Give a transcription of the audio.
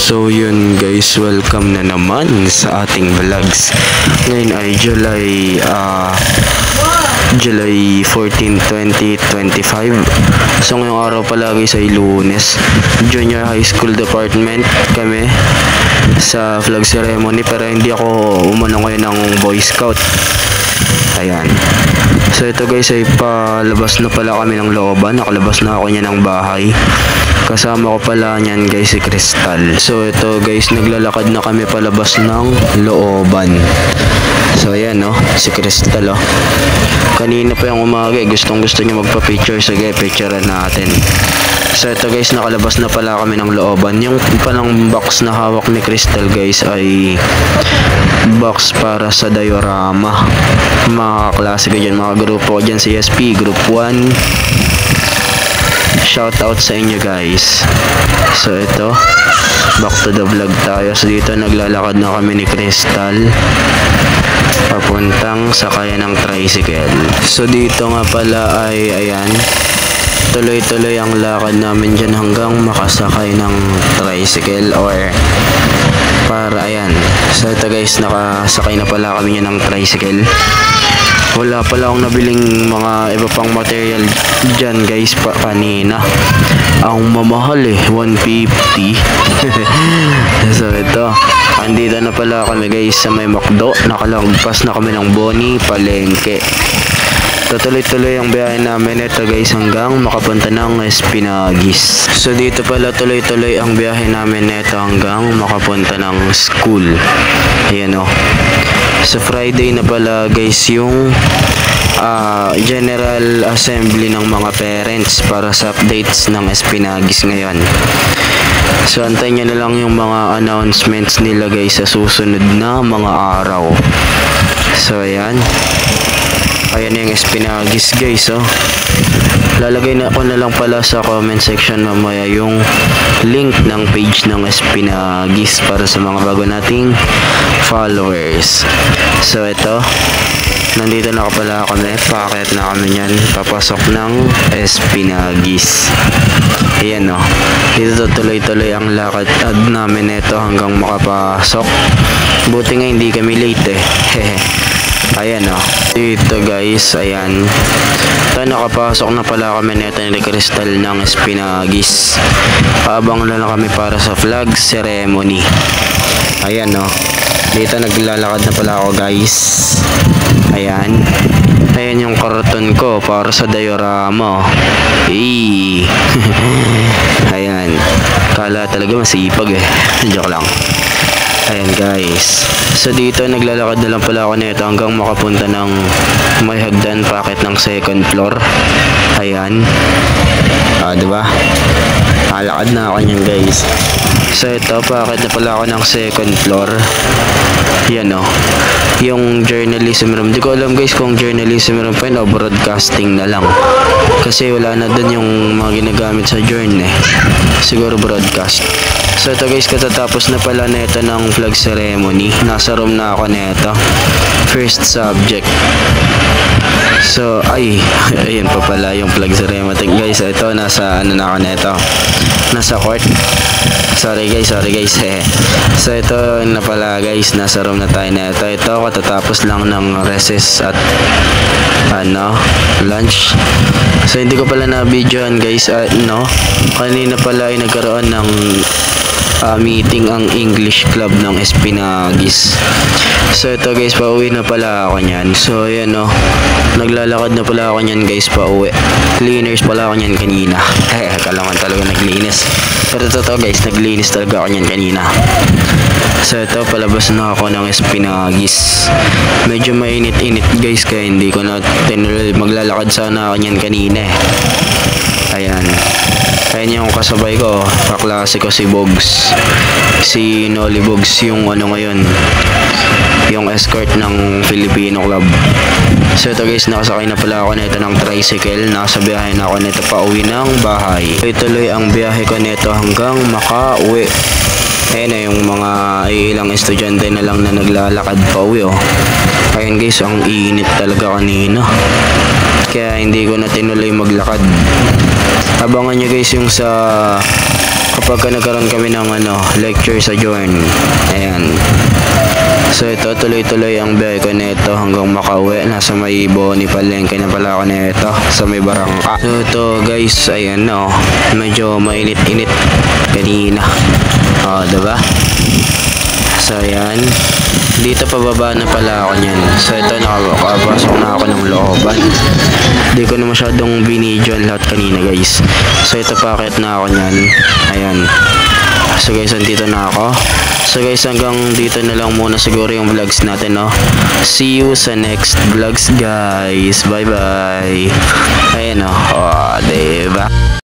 So yun guys, welcome na naman sa ating vlogs. Ngayon ay July 14, 2025. So ngayong araw pala guys ay Lunes. Junior High School Department kami sa flag ceremony, pero hindi ako umano ngayon ng Boy Scout. Ayan. So ito guys ay palabas na pala kami ng looban. Nakalabas na ako niya ng bahay. Kasama ko pala niyan guys si Crystal. So ito guys, naglalakad na kami palabas ng looban. So ayan si Crystal Kanina pa yung umaga, gusto niya magpa-picture. Sige, picturean natin. So ito guys, nakalabas na pala kami ng looban. Yung palang box na hawak ni Crystal guys ay box para sa diorama. Mga klase ko dyan, mga grupo ko dyan, CSP, Group 1. Shout out sa inyo guys. So ito, back to the vlog tayo. So dito naglalakad na kami ni Crystal papuntang sakayan ng tricycle. So dito nga pala ay ayan, tuloy-tuloy ang lakad namin dyan hanggang makasakay ng tricycle or para ayan. So ito guys, nakasakay na pala kami ng tricycle. Wala pala akong nabiling mga iba pang material dyan guys kanina. Ang mamahal 150. So ito, andito na pala kami guys sa may McDo. Nakalagpas na kami ng Boni, Palengke. Tuloy-tuloy ang biyahe namin ito guys hanggang makapunta ng Espinagis. So dito pala tuloy-tuloy ang biyahe namin ito hanggang makapunta ng school. Ayan So Friday na pala guys yung General Assembly ng mga parents para sa updates ng Espinagis ngayon. So antayin nyo na lang yung mga announcements nila guys sa susunod na mga araw. So ayan, yung Espinagis guys lalagay na ako na lang pala sa comment section mamaya yung link ng page ng Espinagis para sa mga bago nating followers. So ito, nandito na pala kami, packet na kami yan, papasok ng Espinagis. Ayan dito tuloy-tuloy ang lakad namin ito hanggang makapasok. Buti nga hindi kami late Ayan dito guys, ayan. Nakapasok na pala kami nito ni Crystal ng Espinagis. Habang na lang kami para sa flag ceremony. Ayan dito naglalakad na pala ako guys. Ayan. Ayan yung karton ko para sa diorama. Ayan. Kala talaga masipag Joke lang. Ayan guys. So dito naglalakad na lang pala ako nito hanggang makapunta ng may hagdan packet ng second floor. Ayan. Diba? Lakad na ako niyan guys. So ito, packet na pala ako ng second floor. Yan yung journalism room. Di ko alam guys kung journalism room pa yun o broadcasting na lang. Kasi wala na dun yung mga ginagamit sa journal Siguro broadcast. So ito guys, katatapos na pala nito ng flag ceremony. Nasa room na ako nito. First subject. So ayan pa pala yung flag ceremony guys. Ito nasa na ako nito. Nasa court. Sorry guys So ito na pala guys, nasa room na tayo na ito. Ito katatapos lang ng recess at lunch. So hindi ko pala na videoan guys. Kanina pala ay nagkaroon ng meeting ang English Club ng Espinagis. So ito guys, pauwi na pala ako niyan. So ayan naglalakad na pala ako niyan guys pauwi. Cleaners pala ako niyan kanina. Kalaman talaga naglinis. Pero totoo guys, naglinis talaga ako niyan kanina. So ito, palabas na ako ng Espinagis. Medyo mainit-init guys, kaya hindi ko na tinuloy. Maglalakad sana ako niyan kanina Ayan. Ayan yung kasabay ko, kaklase ko si Bogs. Si Nolly Bogs, yung ngayon, yung escort ng Filipino Club. So ito guys, nakasakay na pala ako nito ng tricycle. Nasa biyahe na ako nito pa uwi ng bahay. Tuloy ang biyahe ko nito hanggang makauwi. Ayan yung mga ilang estudyante na lang na naglalakad pa uwi Ayan guys, ang init talaga kanina. Kaya hindi ko na tinuloy maglakad. Abangan nyo guys yung sa kapag nagkaroon kami ng lecture sa Jorn. Ayan. So ito, tuloy-tuloy ang biyahe ko nito hanggang makauwi. Nasa may Boni Palengke na pala ako nito sa may Barangka. So ito guys, ayan medyo mainit-init kanina. Diba? So ayan, dito pababa na pala ako niyan. So ito, nakapasok na ako ng looban. Hindi ko na masyadong binidyoan lahat kanina guys. So ito, pakit na ako niyan. Ayan. So guys, andito na ako. So guys, hanggang dito na lang muna siguro yung vlogs natin, See you sa next vlogs guys. Bye bye. Ayan diba?